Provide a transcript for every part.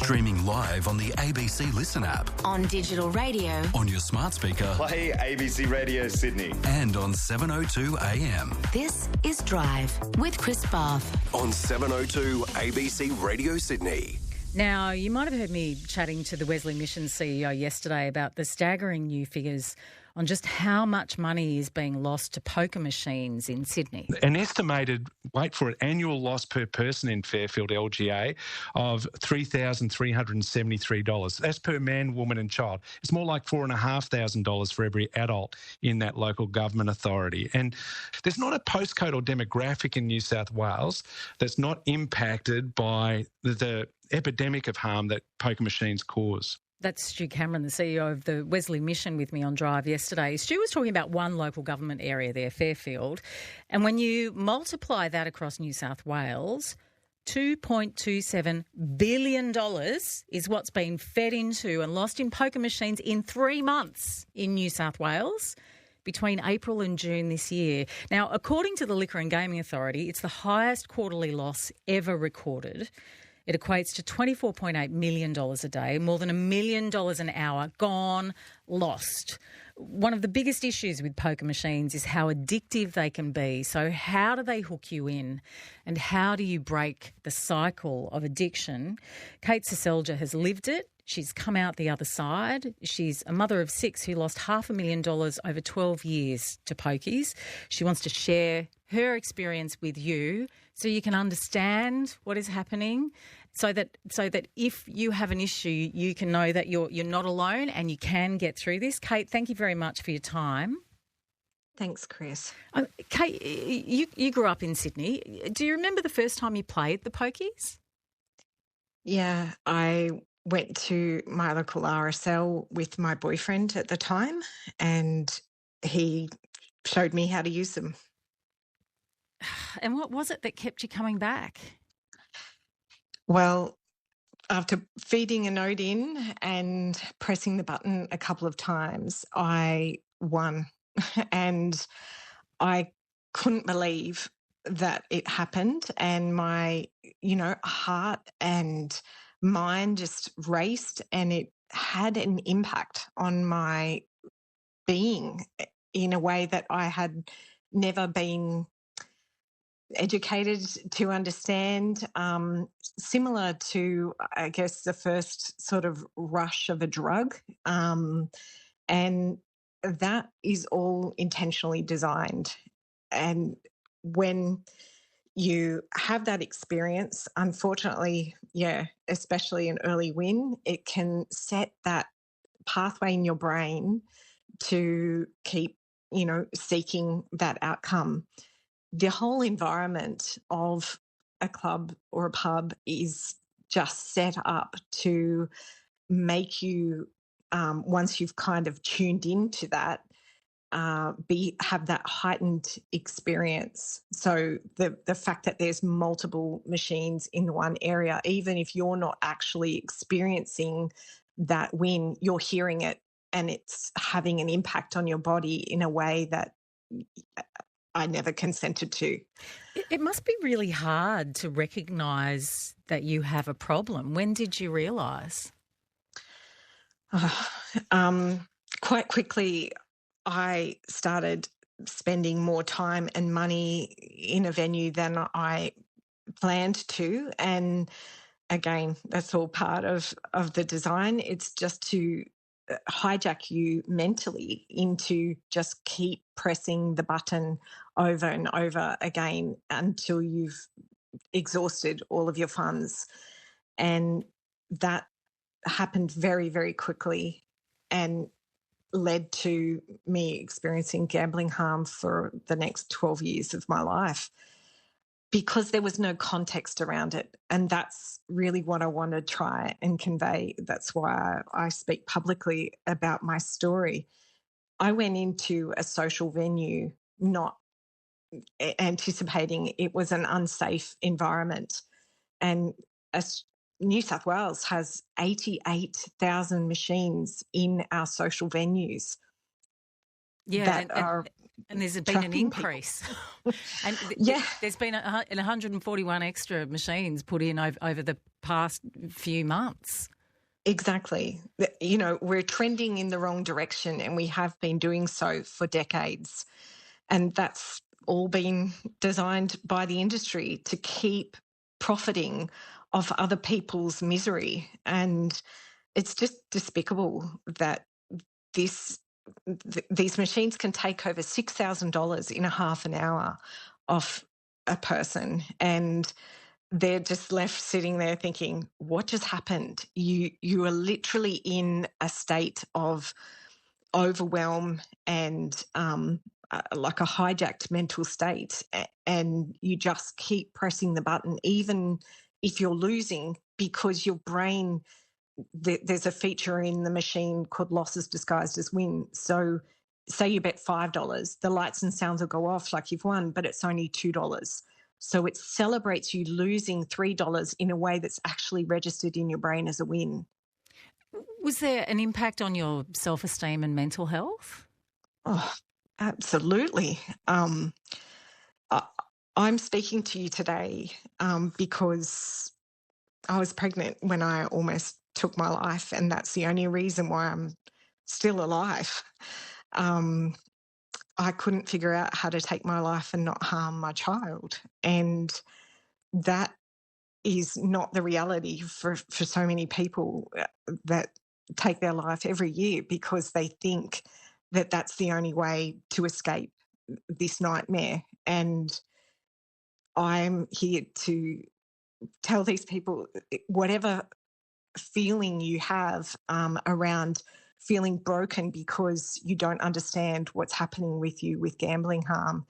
Streaming live on the ABC Listen app, On digital radio. on your smart speaker, Play ABC Radio Sydney. and on 7:02 AM. This is Drive with Chris Bath. On 702 ABC Radio Sydney. Now, you might have heard me chatting to the Wesley Mission CEO yesterday about the staggering new figures on just how much money is being lost to poker machines in Sydney. An estimated, wait for it, annual loss per person in Fairfield LGA of $3,373. That's per man, woman and child. It's more like $4,500 for every adult in that local government authority. And there's not a postcode or demographic in New South Wales that's not impacted by the epidemic of harm that poker machines cause. That's Stu Cameron, the CEO of the Wesley Mission, with me on Drive yesterday. Stu was talking about one local government area there, Fairfield, and when you multiply that across New South Wales, $2.27 billion is what's been fed into and lost in poker machines in 3 months in New South Wales between April and June this year. Now, according to the Liquor and Gaming Authority, it's the highest quarterly loss ever recorded. It equates to $24.8 million a day, more than $1 million an hour, gone, lost. One of the biggest issues with poker machines is how addictive they can be. So how do they hook you in, and how do you break the cycle of addiction? Kate Seselja has lived it. She's come out the other side. She's a mother of 6 who lost $500,000 over 12 years to pokies. She wants to share her experience with you so you can understand what is happening, so that if you have an issue, you can know that you're not alone and you can get through this. Kate, thank you very much for your time. Thanks, Chris. Kate, you grew up in Sydney. Do you remember the first time you played the pokies? Yeah, I went to my local RSL with my boyfriend at the time, and he showed me how to use them. And what was it that kept you coming back? Well, after feeding a note in and pressing the button a couple of times, I won. And I couldn't believe that it happened. And my, heart and mind just raced, and it had an impact on my being in a way that I had never been educated to understand, similar to, I guess, the first sort of rush of a drug. And that is all intentionally designed. And when you have that experience, unfortunately, especially an early win, it can set that pathway in your brain to keep, seeking that outcome. The whole environment of a club or a pub is just set up to make you, once you've kind of tuned into that, have that heightened experience. So the fact that there's multiple machines in one area, even if you're not actually experiencing that win, you're hearing it, and it's having an impact on your body in a way that I never consented to. It must be really hard to recognise that you have a problem. When did you realise? Quite quickly, I started spending more time and money in a venue than I planned to. And again, that's all part of the design. It's just to hijack you mentally into just keep pressing the button over and over again until you've exhausted all of your funds. And that happened very, very quickly and led to me experiencing gambling harm for the next 12 years of my life, because there was no context around it. And that's really what I want to try and convey. That's why I speak publicly about my story. I went into a social venue not anticipating it was an unsafe environment. And New South Wales has 88,000 machines in our social venues that are And there's been an tracking increase. And Yeah. there's been 141 extra machines put in over the past few months. Exactly. You know, we're trending in the wrong direction, and we have been doing so for decades. And that's all been designed by the industry to keep profiting off other people's misery. And it's just despicable that these machines can take over $6,000 in a half an hour off a person, and they're just left sitting there thinking, what just happened? You are literally in a state of overwhelm and like a hijacked mental state, and you just keep pressing the button even if you're losing, because your brain, there's a feature in the machine called losses disguised as win. So say you bet $5, the lights and sounds will go off like you've won, but it's only $2. So it celebrates you losing $3 in a way that's actually registered in your brain as a win. Was there an impact on your self-esteem and mental health? Oh, absolutely. I'm speaking to you today because I was pregnant when I almost took my life, and that's the only reason why I'm still alive. I couldn't figure out how to take my life and not harm my child. And that is not the reality for so many people that take their life every year, because they think that that's the only way to escape this nightmare. And I'm here to tell these people, whatever feeling you have around feeling broken because you don't understand what's happening with you with gambling harm,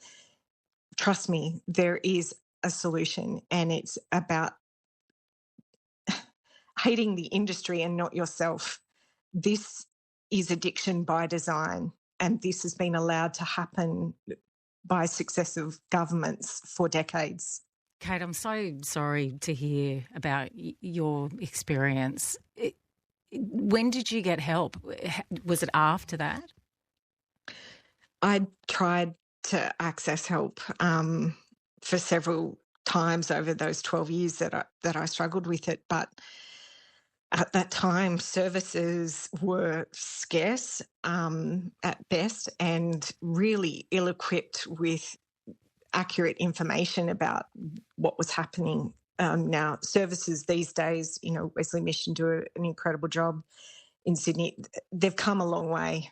trust me, there is a solution, and it's about hating the industry and not yourself. This is addiction by design, and this has been allowed to happen by successive governments for decades. Kate, I'm so sorry to hear about your experience. When did you get help? Was it after that? I tried to access help for several times over those 12 years that I struggled with it, but at that time, services were scarce at best, and really ill-equipped with accurate information about what was happening. Now, services these days, you know, Wesley Mission do an incredible job in Sydney. They've come a long way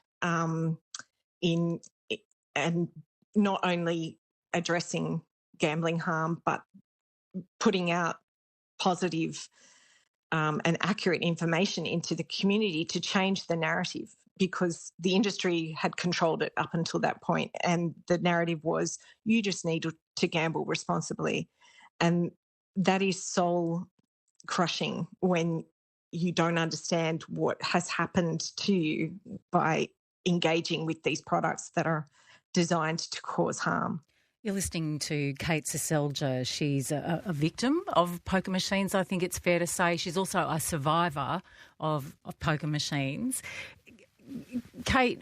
in and not only addressing gambling harm, but putting out positive and accurate information into the community to change the narrative, because the industry had controlled it up until that point, and the narrative was you just need to gamble responsibly. And that is soul crushing when you don't understand what has happened to you by engaging with these products that are designed to cause harm. You're listening to Kate Seselja. She's a victim of poker machines, I think it's fair to say. She's also a survivor of poker machines. Kate,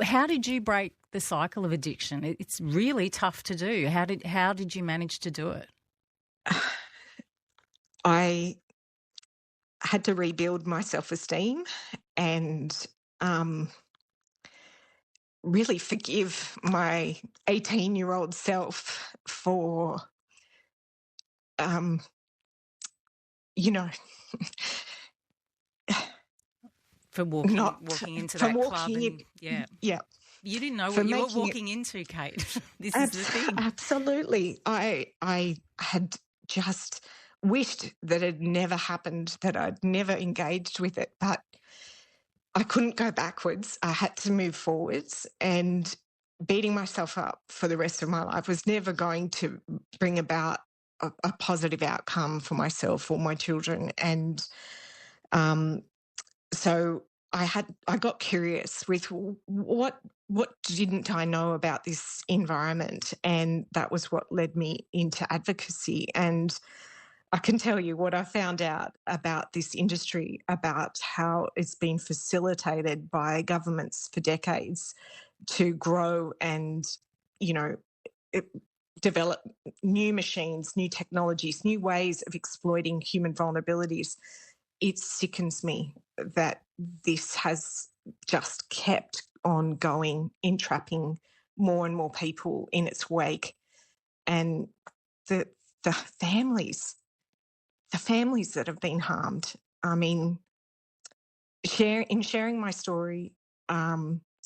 how did you break the cycle of addiction? It's really tough to do. How did you manage to do it? I had to rebuild my self-esteem and really forgive my 18-year-old self for, you know, For walking into that club. Yeah. You didn't know For what you were making walking into, Kate. This is the thing. Absolutely. I had just wished that it never happened, that I'd never engaged with it, but I couldn't go backwards. I had to move forwards, and beating myself up for the rest of my life was never going to bring about a positive outcome for myself or my children. And so I got curious with what didn't I know about this environment, and that was what led me into advocacy. And I can tell you what I found out about this industry, about how it's been facilitated by governments for decades. to grow and, develop new machines, new technologies, new ways of exploiting human vulnerabilities. It sickens me that this has just kept on going, entrapping more and more people in its wake. And the families that have been harmed. I mean, sharing my story,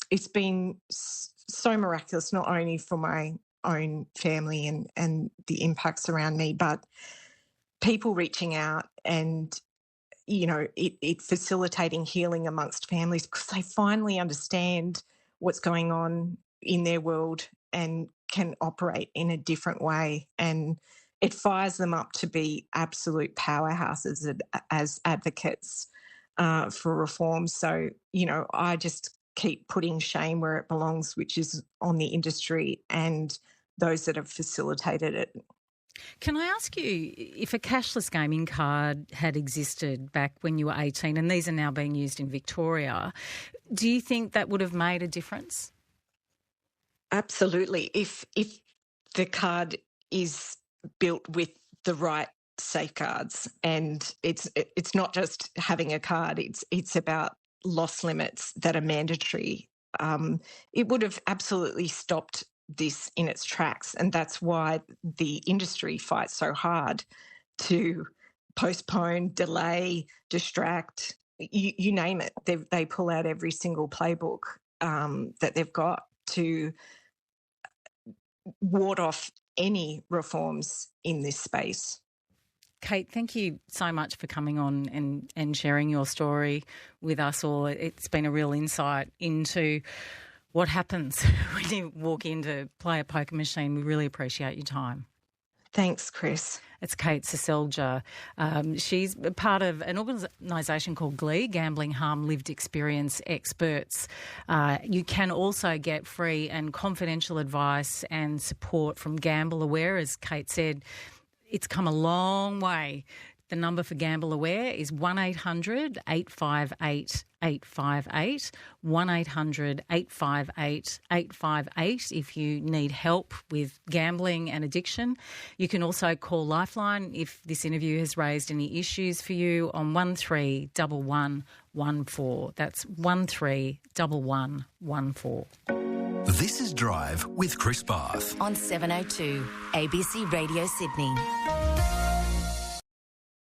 it's been so miraculous, not only for my own family and the impacts around me, but people reaching out and, it facilitating healing amongst families because they finally understand what's going on in their world and can operate in a different way. And it fires them up to be absolute powerhouses as advocates for reform. So, I just keep putting shame where it belongs, which is on the industry and those that have facilitated it. Can I ask you, if a cashless gaming card had existed back when you were 18, and these are now being used in Victoria, do you think that would have made a difference? Absolutely. If the card is built with the right safeguards, and it's not just having a card, it's about loss limits that are mandatory, it would have absolutely stopped this in its tracks. And that's why the industry fights so hard to postpone, delay, distract, you name it. They pull out every single playbook that they've got to ward off any reforms in this space. Kate, thank you so much for coming on and sharing your story with us all. It's been a real insight into what happens when you walk in to play a poker machine. We really appreciate your time. Thanks, Chris. It's Kate Seselja. She's part of an organisation called GLEE, Gambling Harm Lived Experience Experts. You can also get free and confidential advice and support from Gamble Aware. As Kate said, it's come a long way. The number for Gamble Aware is 1800 858 858, 1800 858 858 if you need help with gambling and addiction. You can also call Lifeline if this interview has raised any issues for you on 131114. That's 131114. This is Drive with Chris Barth on 702 ABC Radio Sydney.